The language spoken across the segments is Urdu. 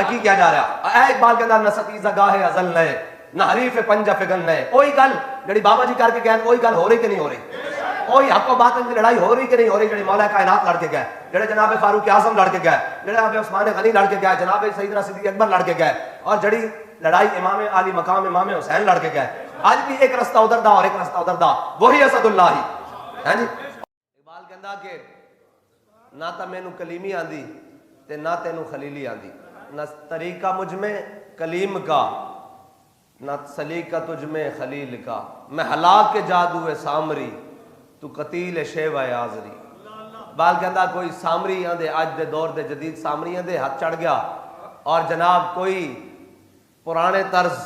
کی کیا جا رہا اے اقبال کہندا نہ ستیزہ گاہ ازل نئے نہ حریف پنجہ فگن نئے. وہی گل جڑی بابا جی کر کے گئے وہی گل ہو رہی کہ نہیں ہو رہی؟ وہی حق و باطل کی لڑائی ہو رہی کہ نہیں ہو رہی؟ جڑی مولا کائنات لڑ کے گئے, جڑے جناب فاروق اعظم لڑ کے گئے, جناب عثمان غنی لڑ کے گئے, جناب سیدنا صدیق اکبر لڑ کے گئے, اور جڑی لڑائی امام علی مقام امام حسین لڑ کے گئے. آج بھی ایک رستہ ادھر دا اور ایک رستہ ادھر دا, وہی اسد اللہ ہی ہے جی. اقبال کہندا کہ نہ تا مینوں کلیمی آندی تے نہ تینوں خلیلی آندی, نہ طریقہ مجھ میں کلیم کا نہ سلیقہ تجھ میں خلیل کا, میں ہلاک کے جادو سامری تو قتیل شیوہ آزری. بال کہندا کوئی سامری آندے آج دے دور دے جدید سامری آندے ہاتھ چڑھ گیا, اور جناب کوئی پرانے طرز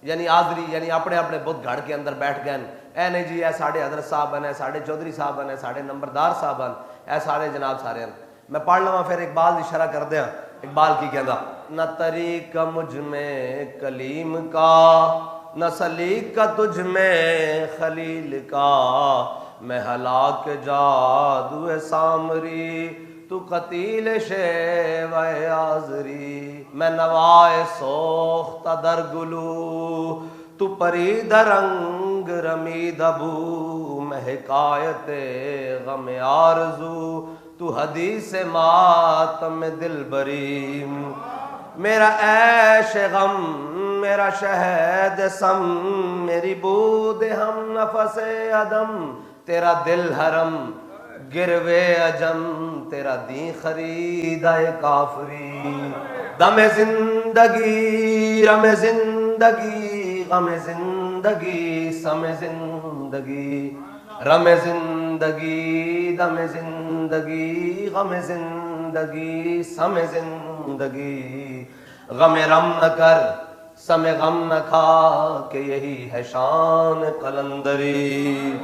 یعنی آزری یعنی اپنے اپنے بدھ گھڑ کے اندر بیٹھ گئے, اے نہیں جی اے ساڑھے حضرت صاحب ہیں, ساڑھے چودھری صاحب ہیں, ساڑھے نمبردار صاحب ہیں, اے سارے جناب سارے ہیں. میں پڑھ لواں پھر اقبال دی شرح کر دیا. اقبال کی کہندا نہ طریقہ مجھ میں کلیم کا نہ سلیقہ تجھ میں خلیل کا, میں ہلاک جادو سامری تو قتیل شیوہ آزری. میں نوائے سوختہ در گلو تو پرید رنگ رمید ابو, میں حکایت غم آرزو تو حدیث ماتم دل بریم. میرا عیش غم میرا شہد سم میری بود ہم نفس عدم, تیرا دل حرم گروے عجم تیرا دین خریدہ کافری. دم زندگی رم زندگی غم زندگی سم زندگی, رم زندگی دم زندگی غم زندگی سم زندگی. غم رم نہ کر سم غم نہ کھا کہ یہی ہے شان قلندری.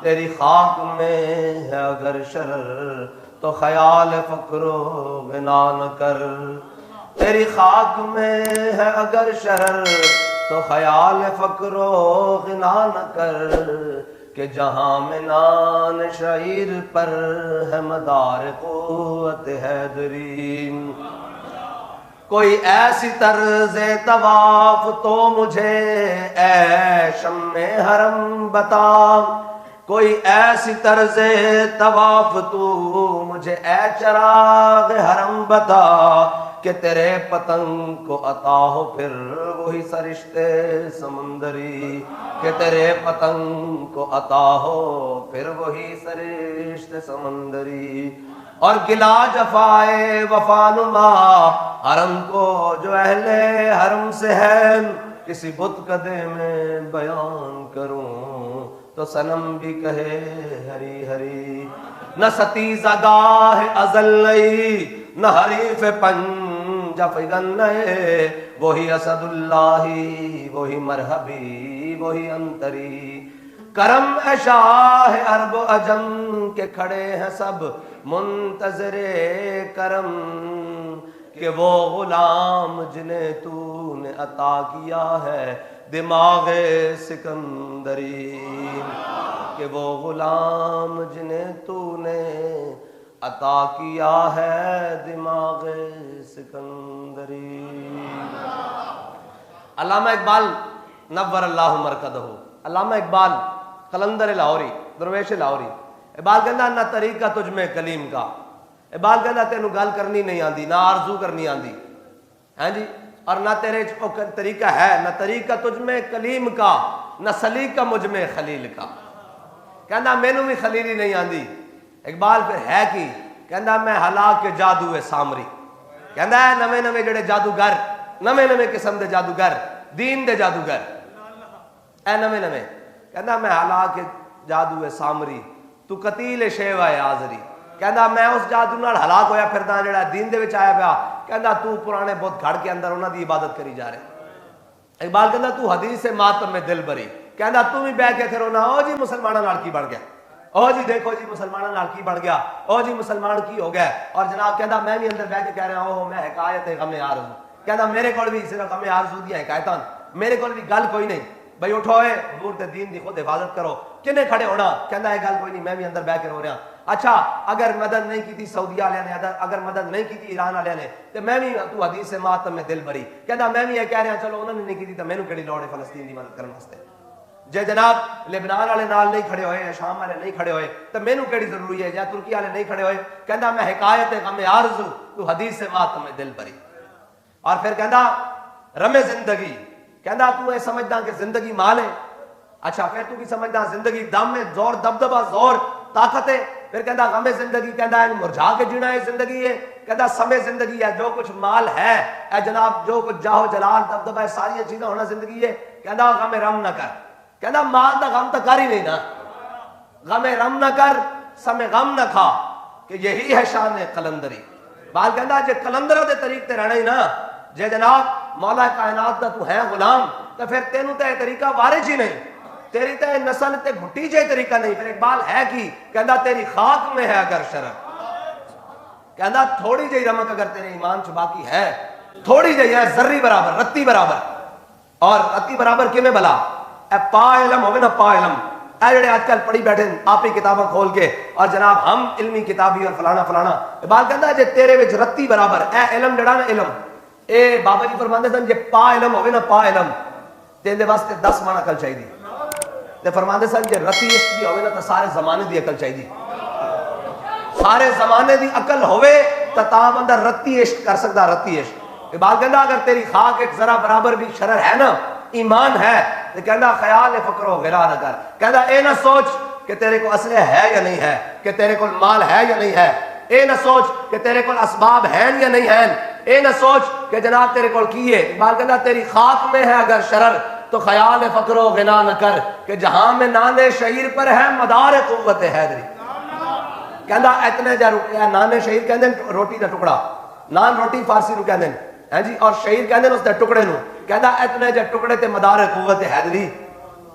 تیری خاک میں ہے اگر شرر تو خیال فقر و غنا نہ کر. تیری خاک میں ہے اگر شرر تو خیال فقر و غنا نہ کر, کہ جہاں میں نان شعیر پر ہے مدار قوت حیدری. کوئی ایسی طرز طواف تو مجھے اے شمع حرم بتا, کوئی ایسی طرز طواف تو مجھے اے چراغ حرم بتا, کہ تیرے پتنگ کو عطا ہو پھر وہی سرشتے سمندری, کہ تیرے پتنگ کو عطا ہو پھر وہی سرشتے سمندری. اور گلا جفائے وفا نما حرم کو جو اہل حرم سے ہے, کسی بت کدے میں بیان کروں تو صنم بھی کہے ہری ہری. نہ ستیزہ گاہ ازل نئی نہ حریف پنجہ فگن نئے, وہی اسد اللہ وہی مرحبی وہی انتری. کرم اے شاہ عرب و عجم کے کھڑے ہیں سب منتظر کرم, کہ وہ غلام جنہیں تو نے عطا کیا ہے دماغ سکندری, کہ وہ غلام جنہیں تو نے عطا کیا ہے دماغ سکندری. علامہ اقبال نور اللہ مرکزہ, علامہ اقبال قلندر لاہوری درویش لاہوری. اقبال کہندا نہ طریقہ تجھ میں کلیم کا, اقبال کہندا تینوں گل کرنی نہیں آندی نہ آرزو کرنی آندی ہیں جی, اور نہ تیرے طریقہ ہے, نہ طریقہ تجھ میں کلیم کا نہ سلیقہ مجھ میں خلیل کا. کہندا مینوں بھی خلیلی نہیں آندی. اقبال پھر ہے کی کہندا میں ہلاک کے جادو سامری. کہندا ہے نویں نویں جڑے جادوگر نویں نویں قسم دے جادوگر دین دے جادوگر اے نویں نویں, کہندا میں ہلاک کے جادو سامری تو قتیل شیوہ آزری. کہندا میں اس جادو نال ہلاک ہویا پھردا جڑا دین دے وچ آیا پیا. کہندا تو پرانے بت گھڑ کے اندر انہاں دی عبادت کری جا رہے. اقبال کہندا تو حدیث ماتم میں دل بری. کہندا تو بھی بیٹھ کے پھر انہاں او جی مسلماناں نال کی بن گیا, او جی دیکھو جی مسلماناں نال کی بن گیا, او جی مسلمان کی ہو گئے. اور جناب کہندا میں بھی اندر بیٹھ کے کہہ رہا ہوں میں حکایت غم آرزو. کہندا میرے کول بھی صرف غم آرزو دی حکایتاں, میرے کول بھی گل کوئی نہیں. بھائی اٹھو اے حضور دے دین دی خود حفاظت کرو. کنے کھڑے ہونا؟ کہندا ہے گل کوئی نہیں، میں بھی اندر بیٹھ کے رو رہا. اچھا اگر مدد نہیں کی تھی سعودیہ والے نے، اگر مدد نہیں کی تھی ایران والے نے، تو میں بھی تو حدیث سے ماتم میں دل بری. کہندا میں بھی یہ کہہ رہا چلو انہوں نے نہیں کی تھی تو مینوں کیڑی لوڑ ہے فلسطین دی مدد کرنے واسطے. جے جناب لبنان والے نال نہیں کھڑے ہوئے، شام والے نہیں کھڑے ہوئے، تو مینوں کیڑی ضروری ہے؟ یا ترکی والے نہیں کھڑے ہوئے. کہندا میں حکایت غم آرزو تو حدیث سے ماتم میں دل بری. اور پھر کہندا رمے زندگی، کہندا تو یہ سمجھدا کہ زندگی مال ہے؟ اچھا پھر تو کی سمجھدا زندگی دم ہے، زور دبدبا، زور طاقت ہے؟ پھر کہندا غم زندگی، کہندا ہے مرجھا کے جینا ہے زندگی ہے؟ کہندا سمے زندگی ہے، جو کچھ مال ہے اے جناب، جو کچھ جاہو جلال دبدبا ہے، ساری چیزیں ہونا زندگی ہے. کہندا غم رم نہ کر. کہندا مال دا غم تو کر ہی نہیں نا، غم رم نہ کر، سمے غم نہ کھا، کہ یہی ہے شان قلندری. بال کہندا جے قلندروں دے طریق تے رہنا ہی نا، جے جناب مولا کائنات دا تو ہے غلام، تو پھر تینوں تے طریقہ وارث ہی نہیں، تیری تے نسل تے گھٹی جے طریقہ نہیں. پھر اقبال ہے کی کہندا تیری خاک میں ہے اگر شرف. کہندا تھوڑی جی رمک اگر تیرے ایمان چ باقی ہے، تھوڑی جی ہے، ذری برابر، رتی برابر. اور رتی برابر کیویں بلا؟ اے پا علم ہوے نا، پا علم. اے جڑے آج کل پڑھی بیٹھے آپ ہی کتاباں کھول کے اور جناب ہم علمی کتابی اور فلانا فلانا. اقبال کہندا جے تیرے وچ رتی برابر اے علم جڑا نا، علم اے بابا جی فرماندے سن جے پا علم ہوے نا، پا علم، تے دے واسطے 10 من عقل چاہیے. تے فرماندے سن جے رتی عشق بھی ہوے نا، تو سارے زمانے دی عقل چاہیے. سارے زمانے دی عقل ہوے تا بندہ رتی عشق کر سکدا، رتی عشق. اقبال کہندا اگر تیری خاک ایک ذرا برابر بھی شرر ہے نا، ایمان ہے، تو کہندا خیال فقر و غلا نہ کر. کہندا اے نہ سوچ کہ تیرے کو اسلحہ ہے یا نہیں ہے، کہ تیرے کو مال ہے یا نہیں ہے. اے نہ سوچ کہ تیرے کو اسباب ہیں یا نہیں ہیں. اے نہ سوچ کہ جناب تیرے کو کی ہے. اقبال کہندا تیری خاک میں ہے اگر شرر، تو خیال فقر و غنا نہ کر، کہ جہاں میں نانے شعیر پر ہے مدار قوت حیدری. کہندا اتنے جا نانے شعیر کہندے روٹی دا ٹکڑا، نان روٹی فارسی نو کہندے ہیں جی، اور شعیر کہندے اس دے ٹکڑے نو. کہندا اتنے جا ٹکڑے تے مدار قوت حیدری.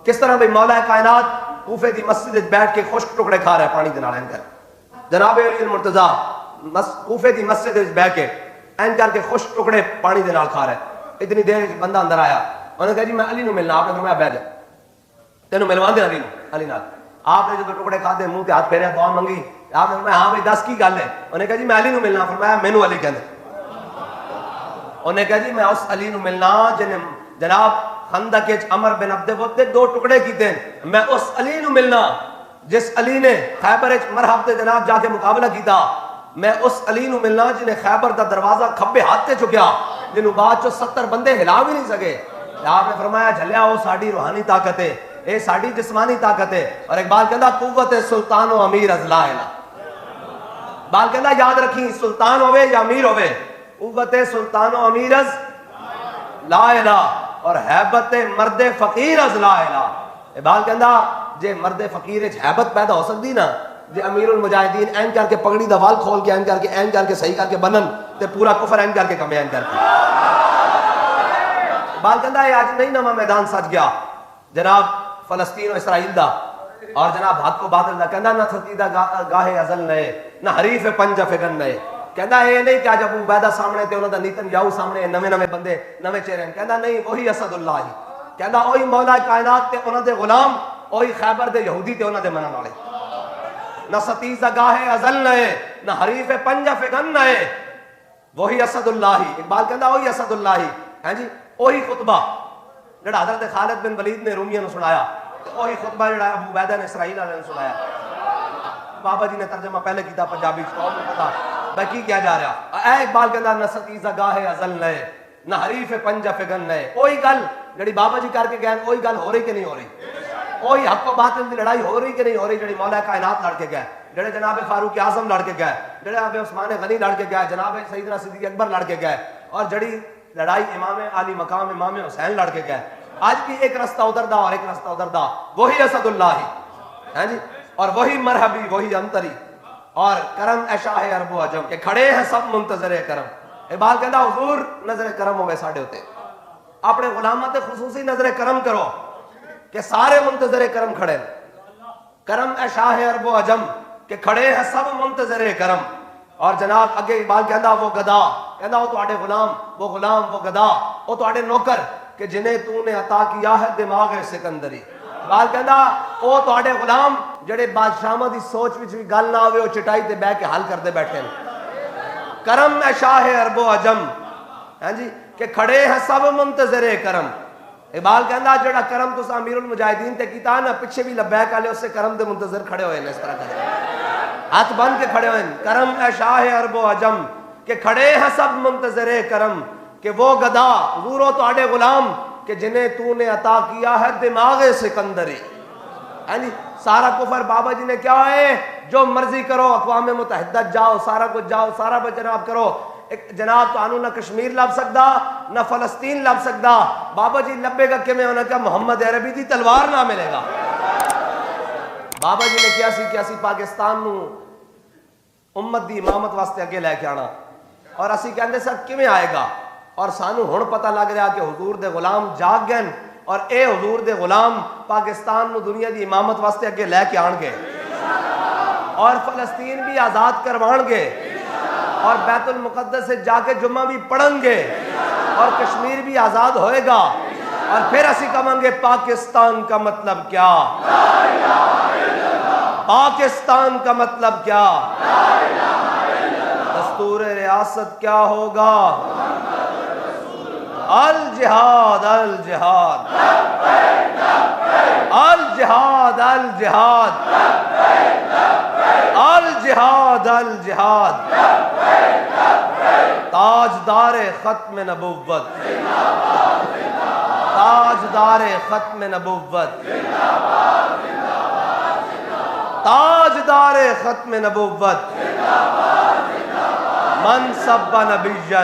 کس طرح بھئی مولا کائنات کوفے دی مسجد وچ بیٹھ کے خشک ٹکڑے کھا رہا ہے پانی دے نال این کر. جناب علی المرتضی کوفے دی مسجد وچ بیٹھ کے این کر کے خشک ٹکڑے پانی دے نال کھا رہا ہے. اتنی دیر بندہ اندر آیا، انہوں نے کہا جی میں علی نو ملنا. آپ نے فرمایا بیٹھ جا، تینوں ملوا دے علی نو، علی نال. آپ نے جو ٹکڑے کھادے منہ تے ہاتھ پھیریا، دعا منگی. آپ نے فرمایا ہاں بھائی دس کی گل ہے؟ انہوں نے کہا جی میں علی نو ملنا. فرمایا مینوں علی کہندے. انہوں نے کہا جی میں اس علی نو ملنا جنہیں جناب خندق وچ عمر بن عبد ود دے 2 ٹکڑے کیتے. میں اس علی نو ملنا جس علی نے خیبر وچ مرحب تے جناب جا کے مقابلہ کیتا. میں اس علی نو ملنا جنہیں خیبر دا دروازہ کھبے ہاتھ تے چکیا، جنوں بعد چ 70 بندے ہلا بھی نہیں سکے. آپ نے فرمایا جھلیا وہ ساڈی روحانی طاقت ہے، اے ساڈی جسمانی طاقت ہے. اور اقبال کہندا قوت سلطان و امیر از لا الہ. اقبال کہندا یاد رکھی سلطان ہوے یا امیر ہوے، قوت سلطان و امیر از لا الہ، اور حیبت مرد فقیر از لا الہ. اقبال کہندا جے مرد فقیر وچ حیبت پیدا ہو سکتی نا، جے امیر المجاہدین این کر کے پگڑی دا وال کھول کے این کر کے صحیح کر کے بنن، تے پورا کفر این کر کے کمے این کر کے. اقبال کہندا یہ آج نہیں نواں میدان سج گیا جناب فلسطین و اسرائیل دا، اور جناب حق و باطل دا. کہندا نہ تھتیدہ گاہے ازل نئے، نہ حریف پنج فگن نئے. کہندا یہ نہیں کہ جب عبیدہ سامنے تے انہوں دا نیتن یاہو سامنے نوے بندے نوے چہرے. کہندا نہیں، وہی اسد اللہ ہی. کہندا وہی مولا کائنات تے انہوں دے غلام، وہی خیبر دے یہودی تے انہوں دے منن والے. نہ ستیزہ گاہے ازل نئے، نہ حریف پنج فگن نئے، وہی اسد اللہ ہی. اقبال کہندا وہی اسد اللہ ہی. ہیں جی وہی خطبہ جڑا حضرت خالد بن ولید نے رومیہ نے سنایا، وہی خطبہ جڑا ابو عبیدہ نے اسرائیل والے نے سنایا. بابا جی نے ترجمہ پہلے کیتا پنجابی قوم کو پتا بھائی کی کیا جا رہا. اے اقبال کہندا نہ ستیزہ گاہے ازل نئے، نہ حریف پنج فگن نئے. وہی گل جڑی بابا جی کر کے گئے، وہی گل ہو رہی کہ نہیں ہو رہی؟ وہی حق و باطل دی لڑائی ہو رہی کہ نہیں ہو رہی؟ جڑی مولا کائنات لڑ کے گئے، جڑے جناب فاروق اعظم لڑ کے گئے، جناب عثمان غنی لڑ کے گئے، جناب سیدنا صدیق اکبر لڑ کے گئے، اور جڑی لڑائی امام علی مقام امام حسین لڑ کے گئے. آج بھی ایک رستہ ادھر دا اور ایک رستہ ادھر دا. وہی اسد اللہ ہی ہیں جی، اور وہی مرحبی، وہی انتری، اور کرم اے شاہ عرب و عجم، کہ کھڑے ہیں سب منتظر کرم. اقبال کہندا حضور نظر کرم ہوئے ساڈے ہوتے، اپنے غلاماں تے خصوصی نظر کرم کرو کہ سارے منتظر کرم کھڑے. کرم اے شاہ عرب و عجم، کہ کھڑے ہیں سب منتظر کرم. اور جناب اگے اقبال کہندا وہ گدا، کہندا وہ تواڈے غلام، وہ غلام، وہ گدا، وہ تواڈے نوکر، کہ جنہیں تو نے عطا کیا ہے دماغ سکندری. اقبال کہندا او تواڈے غلام جڑے بادشاہاں دی سوچ وچ بھی گل نہ ہوے او چٹائی تے بیٹھ کے حل کردے بیٹھے ہیں. کرم ہے شاہ عرب و عجم, ہاں جی, کہ کھڑے ہیں سب منتظر کرم. اقبال کہندا جڑا کرم تساں امیر المجاہدین تے کیتا نا, پیچھے بھی لبیک والے اس سے کرم دے منتظر کھڑے ہوئے ہیں. اس طرح کرے ہاتھ بن کے کھڑے ہوئے ہیں. کرم ہے شاہ عرب و عجم, کہ کھڑے ہیں سب منتظر کرم, کہ وہ گدا حضور و تواڈے غلام کہ جنہیں تو نے عطا کیا ہے دماغ سکندری. یعنی سارا کفر بابا جی نے کیا ہے, جو مرضی کرو, اقوام متحدہ جاؤ, سارا کچھ جاؤ, سارا جناب کرو, ایک جناب تو آنو نہ کشمیر لب سکدا نہ فلسطین لب سکدا. بابا جی لبے گا کہ میں انہوں نے کہا محمد عربی دی تلوار نہ ملے گا. بابا جی نے کیا سی پاکستان نو امت دی امامت واسطے اگے لے کے آنا, اور اسی کہندے سر کیویں آئے گا, اور سانو ہن پتہ لگ رہا کہ حضور دے غلام جاگ گئے, اور اے حضور دے غلام پاکستان نو دنیا دی امامت واسطے اگے لے کے آن گے, اور فلسطین بھی آزاد کروان گے, اور بیت المقدس سے جا کے جمعہ بھی پڑھن گے, اور کشمیر بھی آزاد ہوئے گا. اور پھر اسی کہیں گے پاکستان کا مطلب کیا, پاکستان کا مطلب کیا, دستور ریاست کیا ہوگا, الجہاد الجہاد الجہاد الجہاد الجہاد الجہاد. تاجدار ختم نبوت, تاجدار ختم نبوت, تاجدار ختم نبوت. من سب نبیًا